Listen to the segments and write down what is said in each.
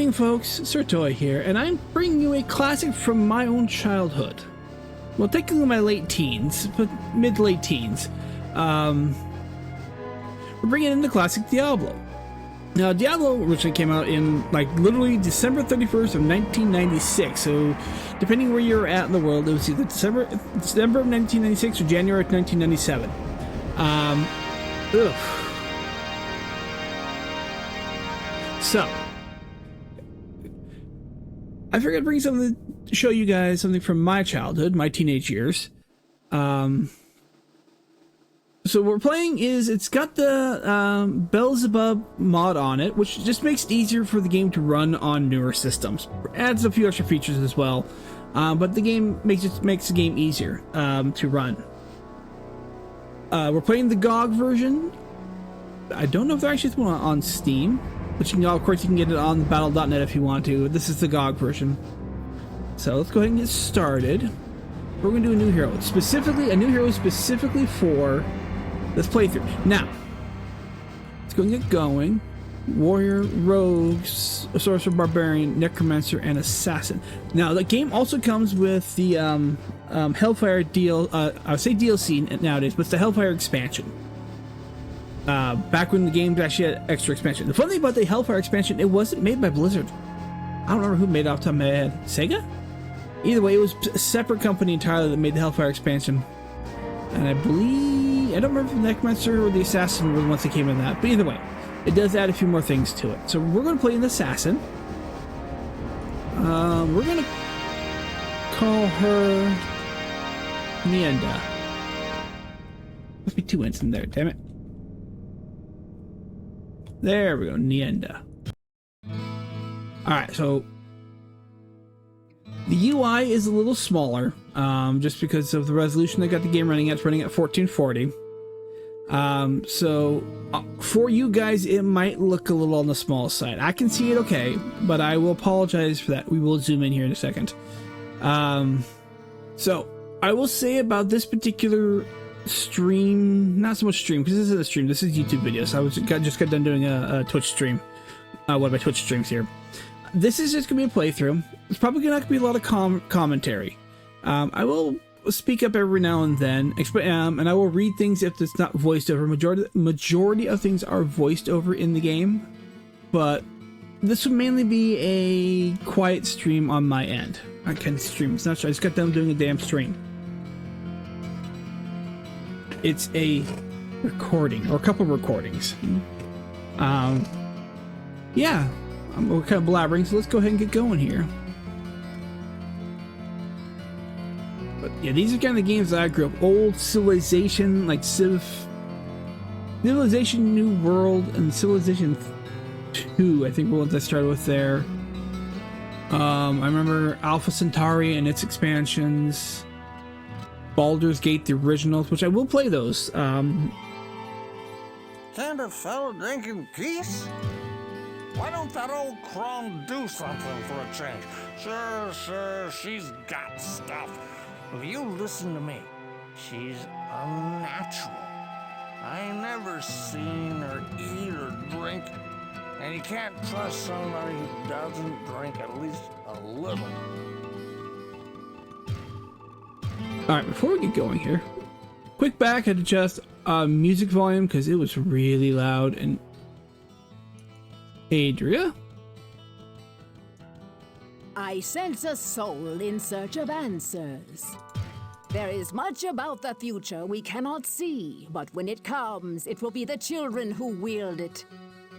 evening, folks. Sir Toy here, and I'm bringing you a classic from my own childhood. Well, technically my late teens, but mid-late teens. We're bringing in the classic Diablo. Now, Diablo originally came out in, like, literally December 31st of 1996, so depending where you're at in the world, it was either December of 1996 or January of 1997. So, I figured I'd bring something to show you guys something from my childhood, my teenage years. So what we're playing is, it's got the Beelzebub mod on it, which just makes it easier for the game to run on newer systems. Adds a few extra features as well, but the game makes the game easier to run. We're playing the GOG version. I don't know if they're actually one on Steam, but you can, of course, you can get it on the battle.net if you want to. This is the GOG version. So let's go ahead and get started. We're going to do a new hero, specifically for this playthrough. Now, let's go and get going. Warrior, Rogue, Sorcerer, Barbarian, Necromancer, and Assassin. Now, the game also comes with the Hellfire I would say DLC nowadays, but it's the Hellfire expansion. Back when the game actually had extra expansion. The funny thing about the Hellfire expansion, it wasn't made by Blizzard. I don't remember who made it off the top of my head. Sega? Either way, it was a separate company entirely that made the Hellfire expansion. And I believe, I don't remember if the Necromancer or the Assassin were the ones that came in that, but either way, it does add a few more things to it. So we're going to play an Assassin. We're going to call her Nienda. Must be two N's in there, damn it. There we go, Nienda. Alright, so the UI is a little smaller, just because of the resolution they got the game running at. It's running at 1440. So for you guys, it might look a little on the small side. I can see it okay, but I will apologize for that. We will zoom in here in a second. So I will say about this particular stream, not so much stream, because this isn't a stream, this is YouTube videos. I just got done doing a Twitch stream, one of my Twitch streams here. This is just gonna be a playthrough. It's probably not gonna be a lot of commentary. I will speak up every now and then, and I will read things if it's not voiced over. Majority of things are voiced over in the game, but this will mainly be a quiet stream on my end. I can stream. It's not sure. I just got done doing a damn stream. It's a recording, or a couple recordings. Yeah, we're kind of blabbering, so let's go ahead and get going here. But yeah, these are kind of the games that I grew up. Old Civilization, like Civilization New World and Civilization 2, I think were ones I started with there. I remember Alpha Centauri and its expansions. Baldur's Gate, the originals, which I will play those. Can't a fellow drink in peace? Why don't that old crone do something for a change? Sure, she's got stuff. If you listen to me, she's unnatural. I ain't never seen her eat or drink, and you can't trust somebody who doesn't drink at least a little. Alright, before we get going here, quick back and adjust music volume because it was really loud. And Adria? I sense a soul in search of answers. There is much about the future we cannot see, but when it comes, it will be the children who wield it.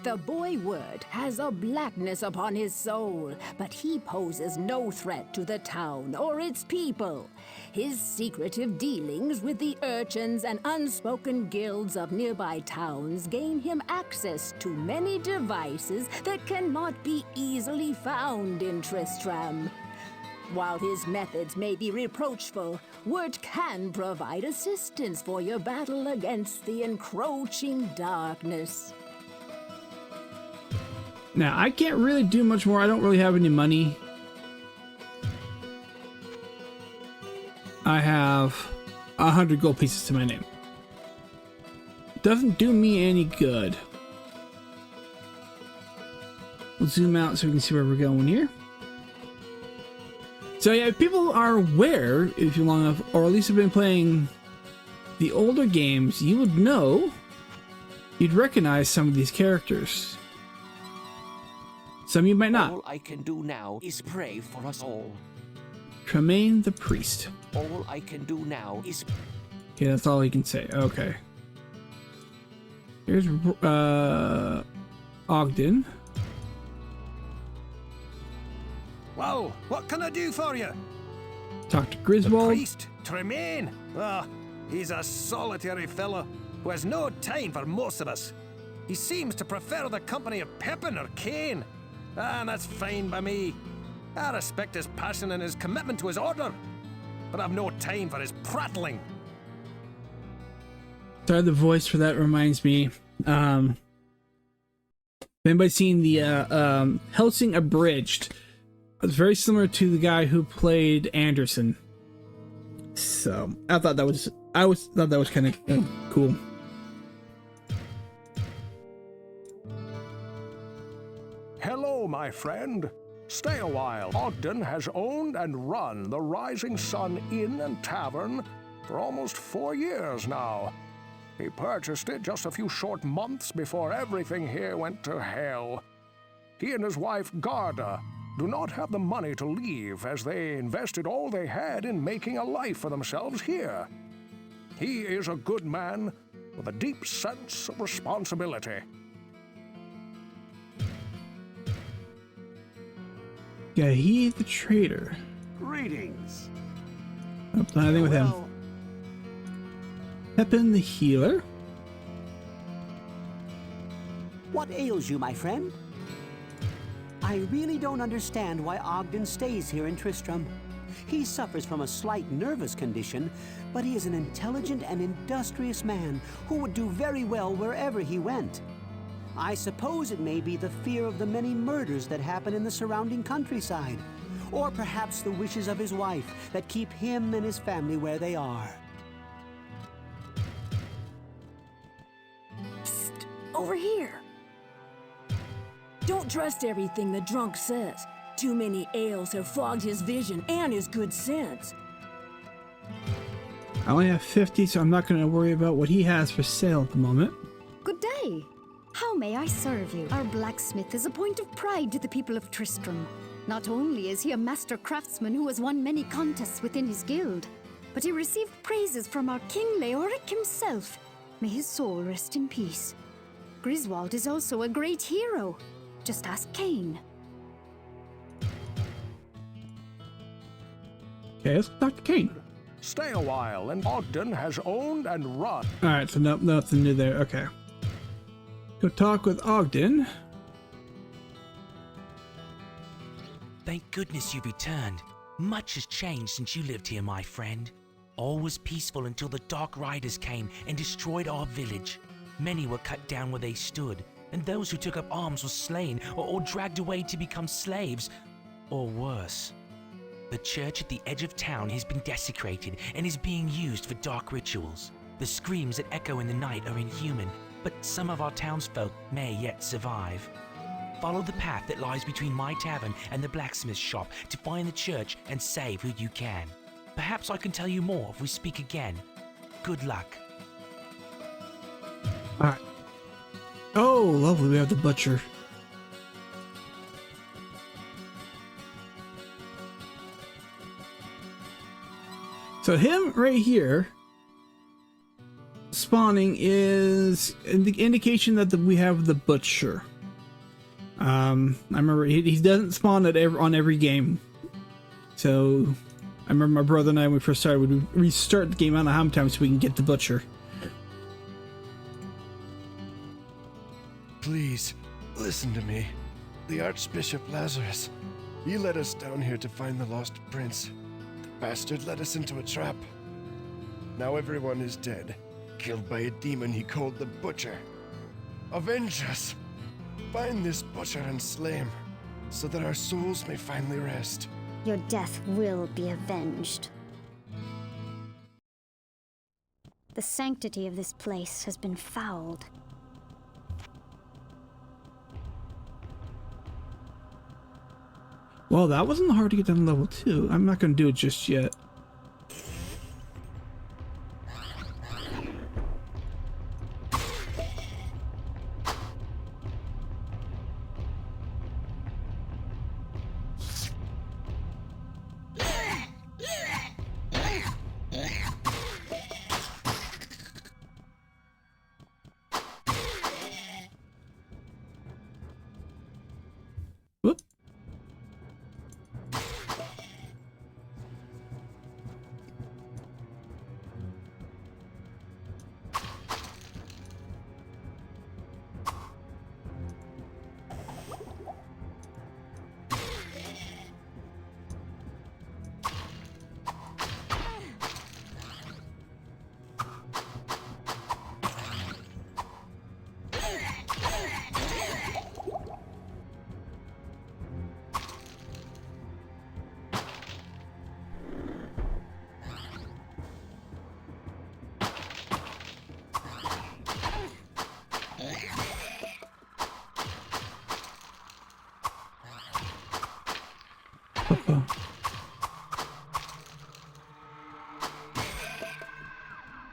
The boy Word has a blackness upon his soul, but he poses no threat to the town or its people. His secretive dealings with the urchins and unspoken guilds of nearby towns gain him access to many devices that cannot be easily found in Tristram. While his methods may be reproachful, Word can provide assistance for your battle against the encroaching darkness. Now, I can't really do much more. I don't really have any money. I have 100 gold pieces to my name. Doesn't do me any good. We'll zoom out so we can see where we're going here. So yeah, if people are aware, if you're long enough, or at least have been playing the older games, you would know, you'd recognize some of these characters. Some you might not. All I can do now is pray for us all. Tremaine the priest. All I can do now is... Okay, that's all he can say. Okay. Here's Ogden. Well, what can I do for you? Talk to The Griswold. priest, Tremaine. Ah, he's a solitary fellow who has no time for most of us. He seems to prefer the company of Pepin or Cain. And that's fine by me. I respect his passion and his commitment to his order, but I've no time for his prattling. Sorry, the voice for that reminds me. If anybody's seen the Helsing Abridged, it's very similar to the guy who played Anderson. So I thought that was kind of cool. Hello, my friend. Stay a while. Ogden has owned and run the Rising Sun Inn and Tavern for almost 4 years now. He purchased it just a few short months before everything here went to hell. He and his wife, Garda, do not have the money to leave as they invested all they had in making a life for themselves here. He is a good man with a deep sense of responsibility. Yeah, he the traitor. Greetings. Oh, nothing with him. Pepin the healer. What ails you, my friend? I really don't understand why Ogden stays here in Tristram. He suffers from a slight nervous condition, but he is an intelligent and industrious man who would do very well wherever he went. I suppose it may be the fear of the many murders that happen in the surrounding countryside, or perhaps the wishes of his wife that keep him and his family where they are. Psst, over here. Don't trust everything the drunk says. Too many ales have fogged his vision and his good sense. I only have 50, so I'm not going to worry about what he has for sale at the moment. Good day. How may I serve you? Our blacksmith is a point of pride to the people of Tristram. Not only is he a master craftsman who has won many contests within his guild, but he received praises from our King Leoric himself. May his soul rest in peace. Griswold is also a great hero. Just ask Cain. Okay, let's talk to Cain. Stay a while, and Ogden has owned and run. Alright, so nothing new there. Okay. Go talk with Ogden. Thank goodness you returned. Much has changed since you lived here, my friend. All was peaceful until the Dark Riders came and destroyed our village. Many were cut down where they stood, and those who took up arms were slain or dragged away to become slaves, or worse. The church at the edge of town has been desecrated and is being used for dark rituals. The screams that echo in the night are inhuman, but some of our townsfolk may yet survive. Follow the path that lies between my tavern and the blacksmith's shop to find the church and save who you can. Perhaps I can tell you more if we speak again. Good luck. Alright. Oh, lovely. We have the butcher. So him right here spawning is the indication that we have the butcher. I remember he doesn't spawn on every game. So I remember my brother and I, when we first started, would restart the game. I don't know how many times so we can get the butcher. Please, listen to me. The Archbishop Lazarus. He led us down here to find the lost prince. The bastard led us into a trap. Now everyone is dead, killed by a demon he called the Butcher. Avenge us! Find this butcher and slay him, so that our souls may finally rest. Your death will be avenged. The sanctity of this place has been fouled. Well, that wasn't hard to get down to level 2. I'm not going to do it just yet. Whoop.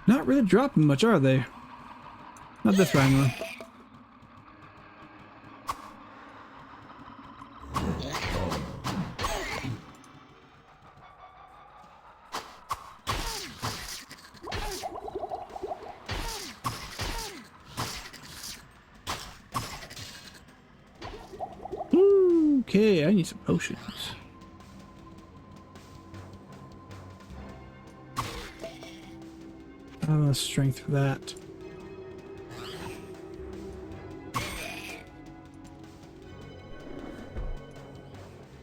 Not really dropping much, are they? Not this way, anyway. Okay, I need some potions. I don't have strength for that.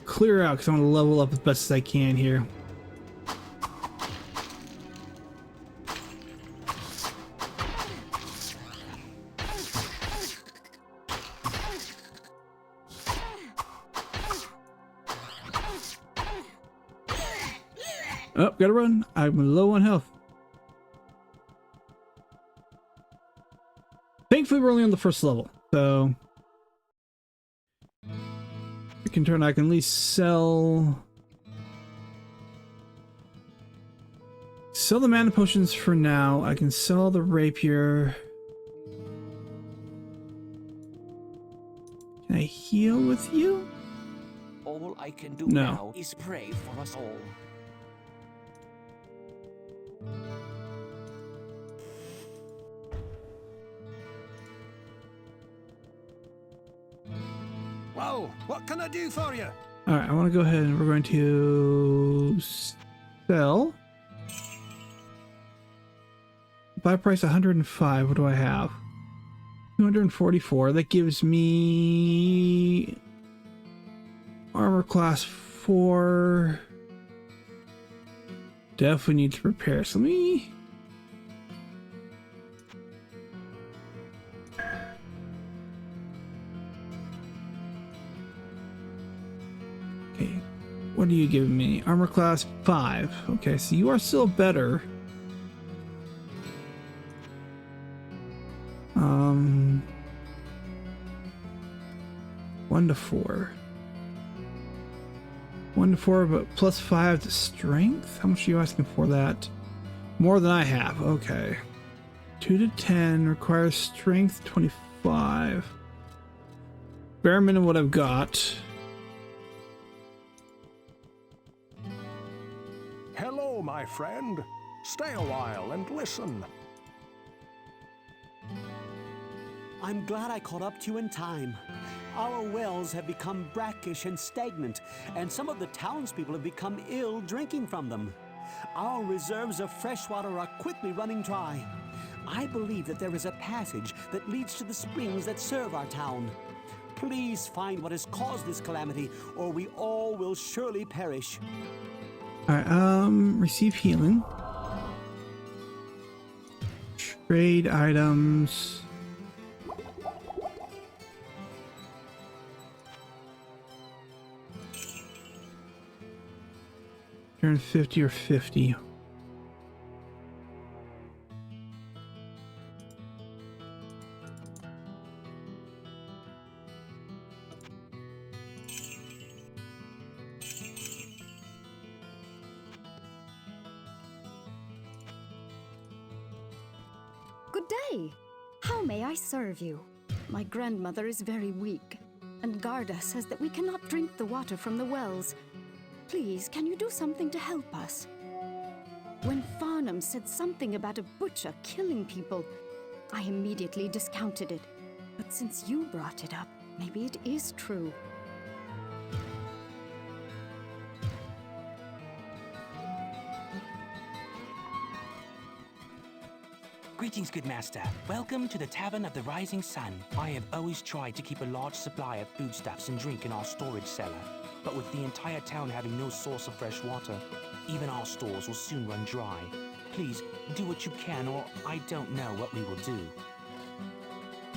Clear out because I want to level up as best as I can here. Oh, gotta run. I'm low on health. Thankfully, we're only on the first level, so I can at least sell the mana potions for now. I can sell the rapier. Can I heal with you? All I can do No. now is pray for us all. Whoa, what can I do for you? All right, I want to go ahead and we're going to sell. Buy price 105. What do I have? 244. That gives me armor class 4. Definitely need to prepare. So let me. Okay, what are you giving me? Armor class 5. Okay, so you are still better. 1 to 4. 1 to 4, but plus 5 to strength? How much are you asking for that? More than I have. Okay. 2 to 10 requires strength 25. Bare minimum what I've got. Hello, my friend. Stay a while and listen. I'm glad I caught up to you in time. Our wells have become brackish and stagnant, and some of the townspeople have become ill drinking from them. Our reserves of fresh water are quickly running dry. I believe that there is a passage that leads to the springs that serve our town. Please find what has caused this calamity, or we all will surely perish. Alright, receive healing. Trade items. 50 or 50. day. How may I serve you? My grandmother is very weak, and Garda says that we cannot drink the water from the wells. Please, can you do something to help us? When Farnham said something about a butcher killing people, I immediately discounted it. But since you brought it up, maybe it is true. Greetings, good master. Welcome to the Tavern of the Rising Sun. I have always tried to keep a large supply of foodstuffs and drink in our storage cellar. But with the entire town having no source of fresh water, even our stores will soon run dry. Please, do what you can, or I don't know what we will do.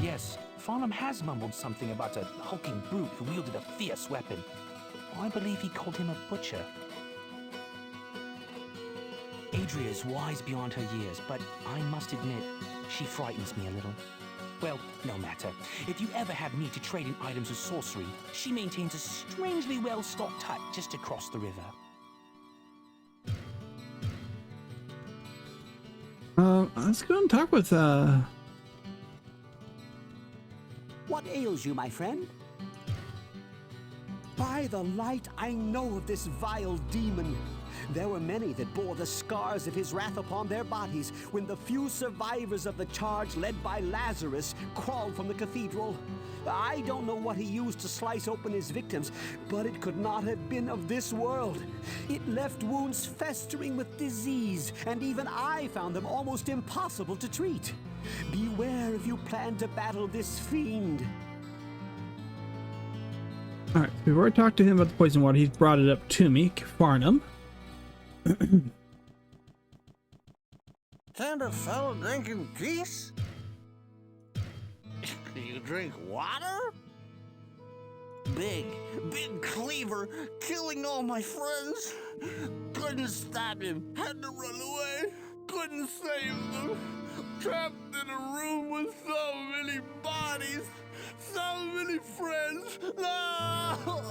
Yes, Farnham has mumbled something about a hulking brute who wielded a fierce weapon. I believe he called him a butcher. Adria is wise beyond her years, but I must admit, she frightens me a little. Well, no matter. If you ever have need to trade in items of sorcery, she maintains a strangely well-stocked hut just across the river. Let's go and talk with, What ails you, my friend? By the light, I know of this vile demon. There were many that bore the scars of his wrath upon their bodies when the few survivors of the charge led by Lazarus crawled from the cathedral. I don't know what he used to slice open his victims, but it could not have been of this world. It left wounds festering with disease, and even I found them almost impossible to treat. Beware if you plan to battle this fiend. Alright, we've already talked to him about the poison water. He's brought it up to me, Farnham. Can't a fellow drink in peace? You drink water? Big cleaver, killing all my friends. Couldn't stop him, had to run away. Couldn't save them. Trapped in a room with so many bodies, so many friends. No!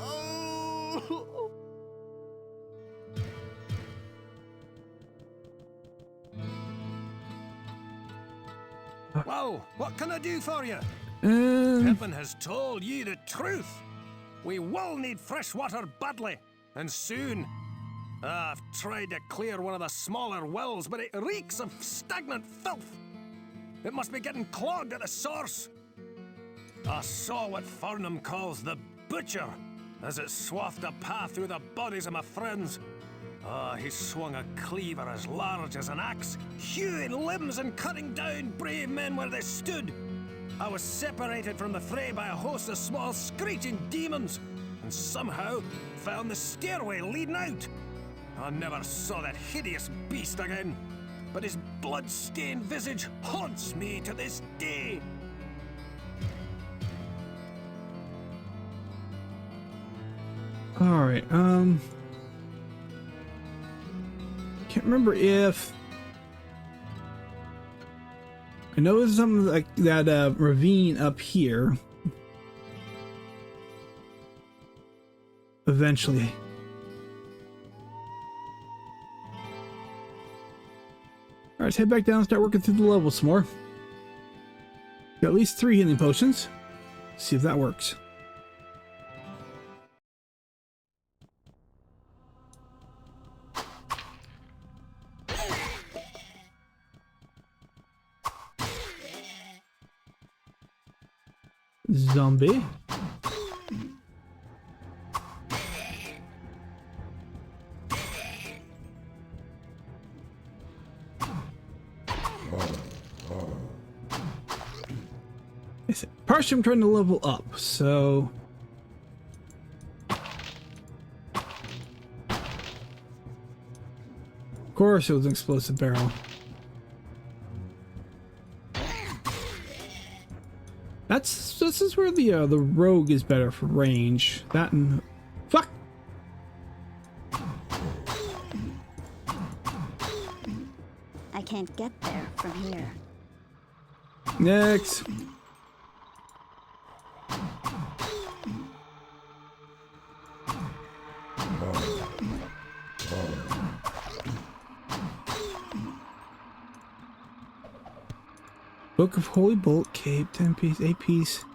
Whoa, what can I do for you? Pippin has told you the truth. We will need fresh water badly, and soon. I've tried to clear one of the smaller wells, but it reeks of stagnant filth. It must be getting clogged at the source. I saw what Farnham calls the butcher, as it swathed a path through the bodies of my friends. He swung a cleaver as large as an axe, hewing limbs and cutting down brave men where they stood. I was separated from the fray by a host of small screeching demons, and somehow found the stairway leading out. I never saw that hideous beast again, but his blood-stained visage haunts me to this day. Alright, can't remember if I know there's something like that ravine up here. Eventually. Alright, let's head back down and start working through the levels some more. Got at least 3 healing potions. See if that works. Zombie. Partially I'm trying to level up, so of course it was an explosive barrel. This is where the rogue is better for range. That and fuck. I can't get there from here. Next. Book of Holy Bolt, Cape, 10 piece, 8 piece.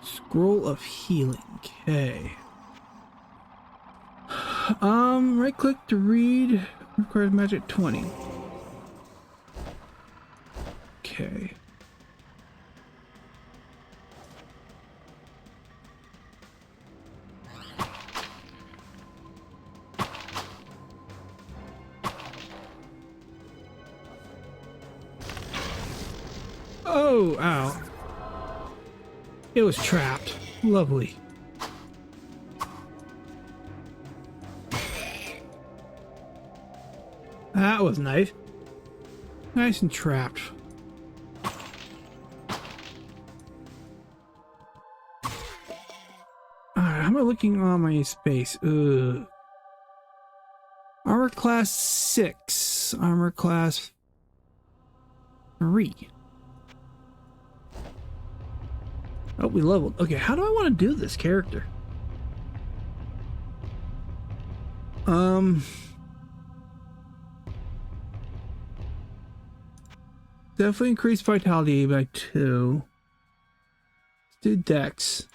Scroll of Healing, okay. Right click to read, requires magic 20. Okay. Oh, ow. It was trapped. Lovely. That was nice. Nice and trapped. Alright, how am I looking on my space? Ugh. Armor class 6. Armor class 3. Oh, we leveled. Okay, how do I want to do this character? Definitely increase vitality by 2. Let's do Dex.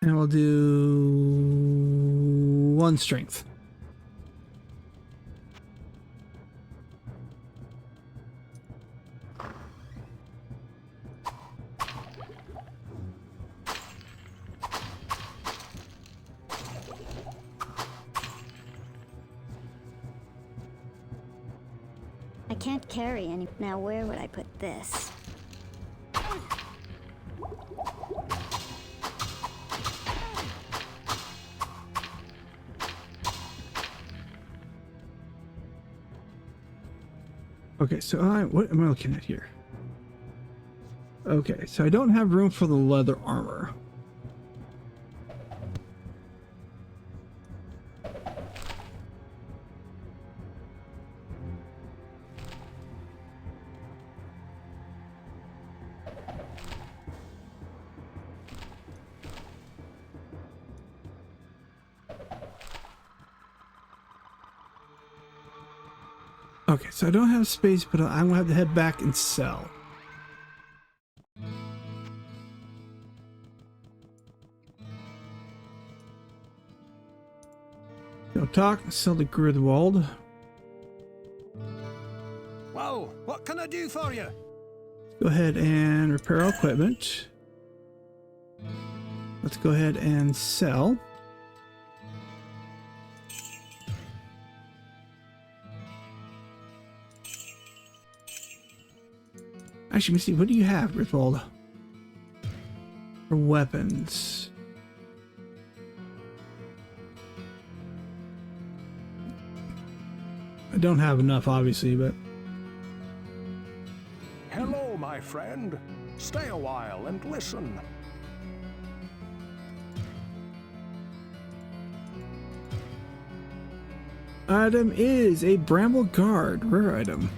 And we'll do 1 strength. I can't carry any. Now, where would I put this? Okay, so what am I looking at here? Okay, so I don't have room for the leather armor. Okay, so I don't have space, but I'm gonna have to head back and sell. So talk, sell to Gridwald. Whoa, what can I do for you? Let's go ahead and repair our equipment. Let's go ahead and sell. Actually, let me see. What do you have, Griswold? For weapons. I don't have enough, obviously, but... Hello, my friend. Stay a while and listen. Item is a Bramble Guard. Rare item.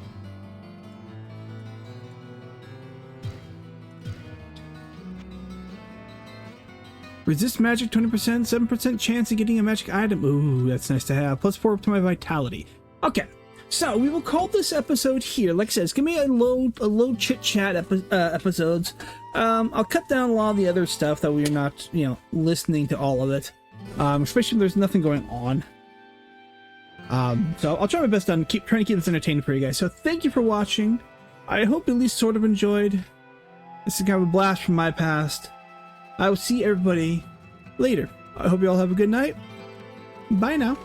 Resist magic 20%, 7% chance of getting a magic item. Ooh, that's nice to have. Plus 4 to my vitality. Okay, so we will call this episode here. Like I said, it's gonna be a low chit chat episodes. I'll cut down a lot of the other stuff that we're not, listening to all of it. Especially if there's nothing going on. So I'll try my best on trying to keep this entertaining for you guys. So thank you for watching. I hope you at least sort of enjoyed. This is kind of a blast from my past. I will see everybody later. I hope you all have a good night. Bye now.